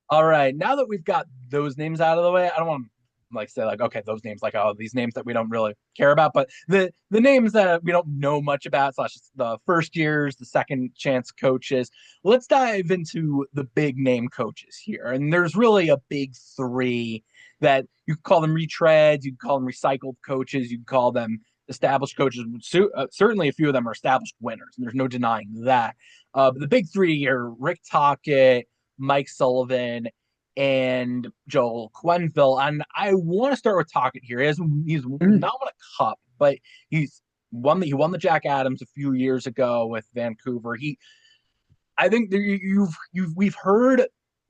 All right. Now that we've got those names out of the way, I don't want to like say like, okay, those names, like oh, these names that we don't really care about, but the names that we don't know much about, slash the first years, the second chance coaches. Let's dive into the big name coaches here. And there's really a big three that you could call them retreads, you could call them recycled coaches, you could call them established coaches. Certainly a few of them are established winners, and there's no denying that. But the big three are Rick Tocchet, Mike Sullivan, and Joel Quenneville. And I want to start with Tocchet here. He's Mm. not won a cup, but he won the Jack Adams a few years ago with Vancouver. I think we've heard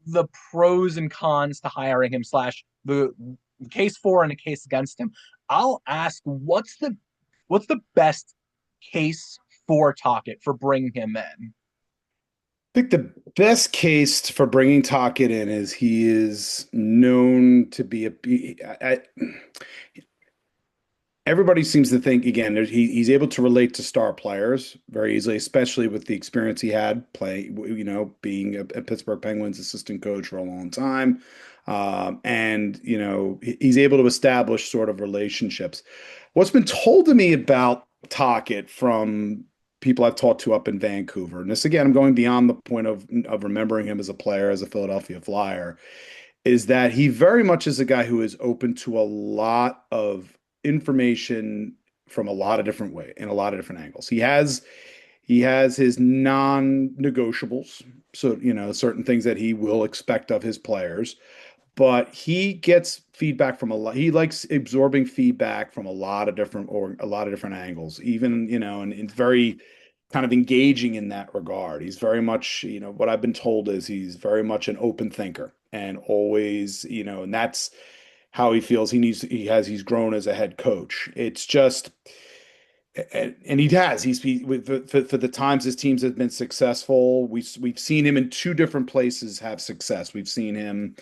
the pros and cons to hiring him, slash the case for and a case against him. I'll ask, what's the best case for Tocchet for bringing him in? I think the best case for bringing Tocchet in is he is known to be everybody seems to think again he's able to relate to star players very easily, especially with the experience he had being a Pittsburgh Penguins assistant coach for a long time. And he's able to establish sort of relationships. What's been told to me about Tocchet from people I've talked to up in Vancouver, and this again, I'm going beyond the point of remembering him as a player, as a Philadelphia Flyer, is that he very much is a guy who is open to a lot of information from a lot of different way in a lot of different angles. He has his non-negotiables, so certain things that he will expect of his players, but he gets feedback from a lot. He likes absorbing feedback from a lot of different or a lot of different angles, even and very kind of engaging in that regard. He's very much, what I've been told is he's very much an open thinker and always, and that's how he feels he's grown as a head coach. It's just and for the times his teams have been successful. We've seen him in two different places have success. We've seen him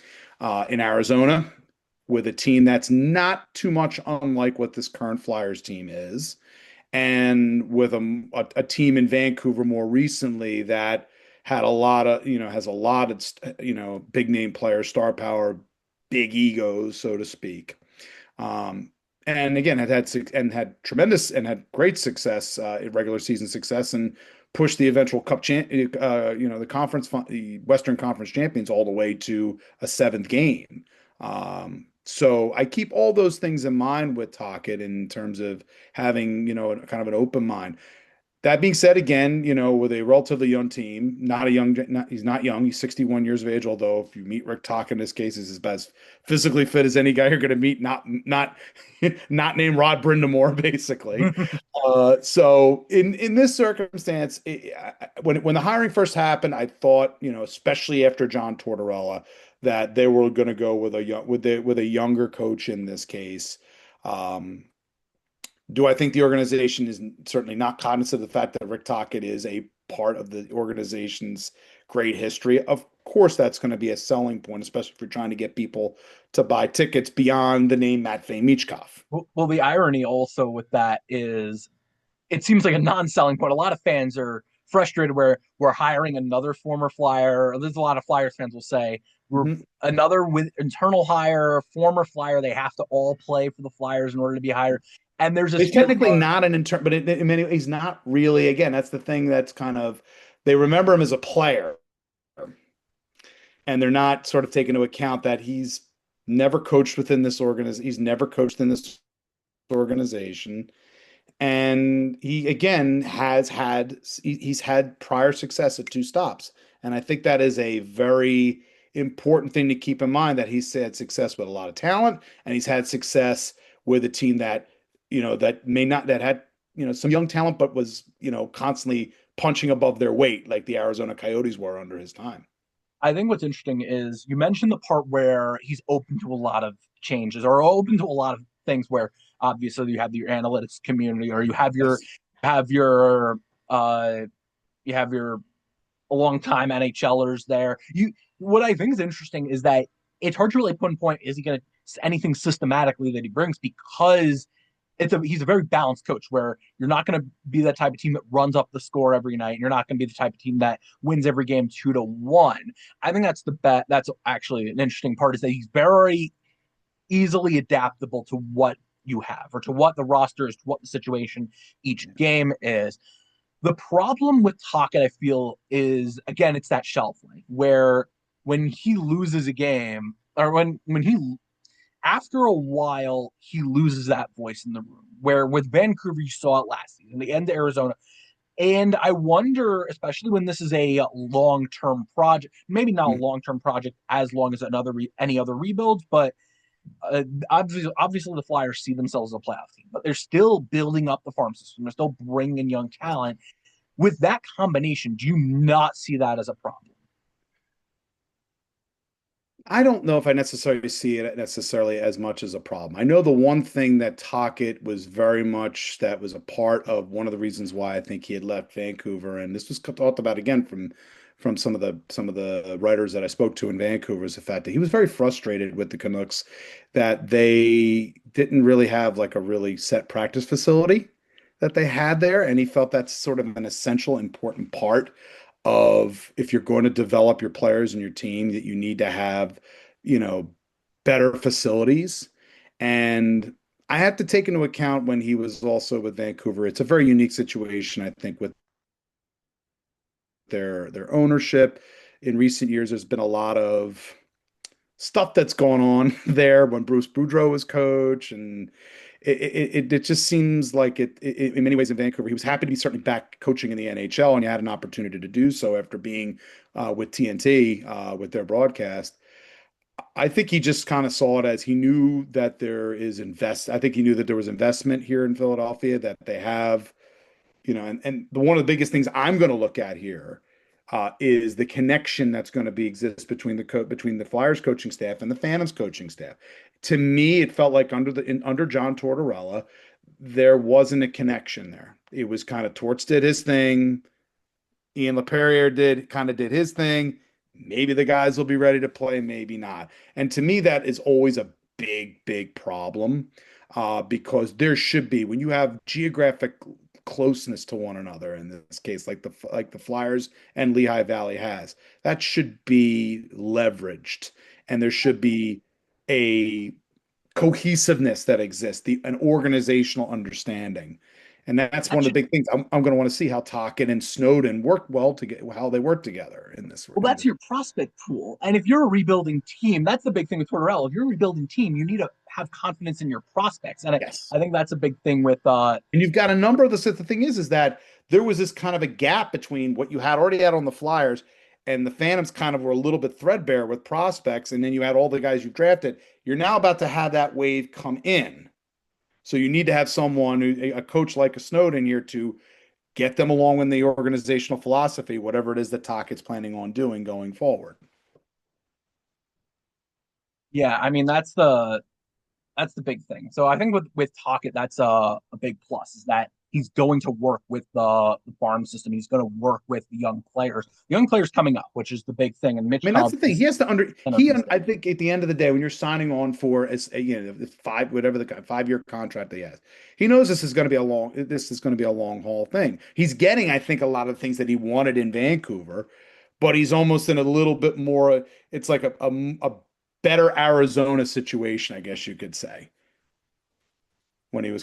in Arizona with a team that's not too much unlike what this current Flyers team is, and with a team in Vancouver more recently that had a lot of has a lot of big name players, star power, big egos, so to speak. Um, and again, had tremendous and had great success in regular season success and pushed the eventual the Western Conference champions all the way to a seventh game. So I keep all those things in mind with Tocchet in terms of having, kind of an open mind. That being said, again, with a relatively young team, he's not young. He's 61 years of age. Although if you meet Rick Tocchet in this case, he's as best physically fit as any guy you're going to meet. Not named Rod Brindamore, basically. So in this circumstance, when the hiring first happened, I thought, especially after John Tortorella, that they were going to go with a younger coach in this case. Um, do I think the organization is certainly not cognizant of the fact that Rick Tocchet is a part of the organization's great history? Of course, that's going to be a selling point, especially if you're trying to get people to buy tickets beyond the name Matvei Michkov. Well, the irony also with that is it seems like a non-selling point. A lot of fans are frustrated where we're hiring another former Flyer. There's a lot of Flyers fans will say we're Mhm. another with internal hire, former Flyer. They have to all play for the Flyers in order to be hired. And there's this He's feeling technically of not an intern, but I mean, he's not really. Again, that's the thing that's kind of they remember him as a player, and they're not sort of taking into account that he's never coached within this organization. He's never coached in this organization. And he again he's had prior success at two stops. And I think that is a very important thing to keep in mind that he's had success with a lot of talent and he's had success with a team that, that may not that had, some young talent, but was, constantly punching above their weight like the Arizona Coyotes were under his time. I think what's interesting is you mentioned the part where he's open to a lot of changes or open to a lot of things where obviously you have your analytics community or Yes. have your uh you have your long time NHLers there. What I think is interesting is that it's hard to really pinpoint is he going to anything systematically that he brings because he's a very balanced coach where you're not going to be that type of team that runs up the score every night. And you're not going to be the type of team that wins every game 2-1. I think that's the bet. That's actually an interesting part is that he's very easily adaptable to what you have or to what the roster is, to what the situation each game is. The problem with Tocchet, I feel, is again, it's that shelf life where when he loses a game or when he after a while he loses that voice in the room. Where with Vancouver, you saw it last season, the end of Arizona. And I wonder, especially when this is a long-term project, maybe not a long-term project as long as any other rebuilds, but obviously the Flyers see themselves as a playoff team, but they're still building up the farm system. They're still bringing in young talent. With that combination, do you not see that as a problem? I don't know if I necessarily see it necessarily as much as a problem. I know the one thing that Tocchet was very much that was a part of one of the reasons why I think he had left Vancouver, and this was talked about again from some of the writers that I spoke to in Vancouver, is the fact that he was very frustrated with the Canucks that they didn't really have like a really set practice facility that they had there, and he felt that's sort of an essential, important part of if you're going to develop your players and your team that you need to have, you know, better facilities. And I have to take into account when he was also with Vancouver, it's a very unique situation, I think, with their ownership. In recent years, there's been a lot of stuff that's going on there when Bruce Boudreau was coach, and it just seems like in many ways in Vancouver, he was happy to be certainly back coaching in the NHL, and he had an opportunity to do so after being with TNT with their broadcast. I think he just kind of saw it as he knew that there is invest. I think he knew that there was investment here in Philadelphia that they have, and one of the biggest things I'm going to look at here is the connection that's going to be exist between between the Flyers coaching staff and the Phantoms coaching staff. To me, it felt like under John Tortorella, there wasn't a connection there. It was kind of Torts did his thing, Ian LaPerriere did his thing. Maybe the guys will be ready to play, maybe not. And to me, that is always a big, big problem because there should be when you have geographic closeness to one another. In this case, like the Flyers and Lehigh Valley has, that should be leveraged, and there should be a cohesiveness that exists, an organizational understanding. And that's one of the big things. I'm going to want to see how Tocchet and Snowden work well together, how they work together in this. Well, that's your prospect pool. And if you're a rebuilding team, that's the big thing with Tortorella. If you're a rebuilding team, you need to have confidence in your prospects. And Yes. I think that's a big thing with And you've got a number of the thing is that there was this kind of a gap between what you had already had on the Flyers and the Phantoms kind of were a little bit threadbare with prospects. And then you had all the guys you drafted. You're now about to have that wave come in. So you need to have someone, a coach like a Snowden here to get them along in the organizational philosophy, whatever it is that Tocchet's planning on doing going forward. yeah, I mean that's the big thing. So I think with Tocchet, that's a big plus is that he's going to work with the farm system. He's going to work with the young players coming up, which is the big thing. And I Mitch mean, that's Cobb the thing. is He has to under center he. piece I there. think at the end of the day, when you're signing on for as five whatever the 5-year contract he has, he knows this is going to be a long haul thing. He's getting, I think, a lot of things that he wanted in Vancouver, but he's almost in a little bit more. It's like a better Arizona situation, I guess you could say, when he was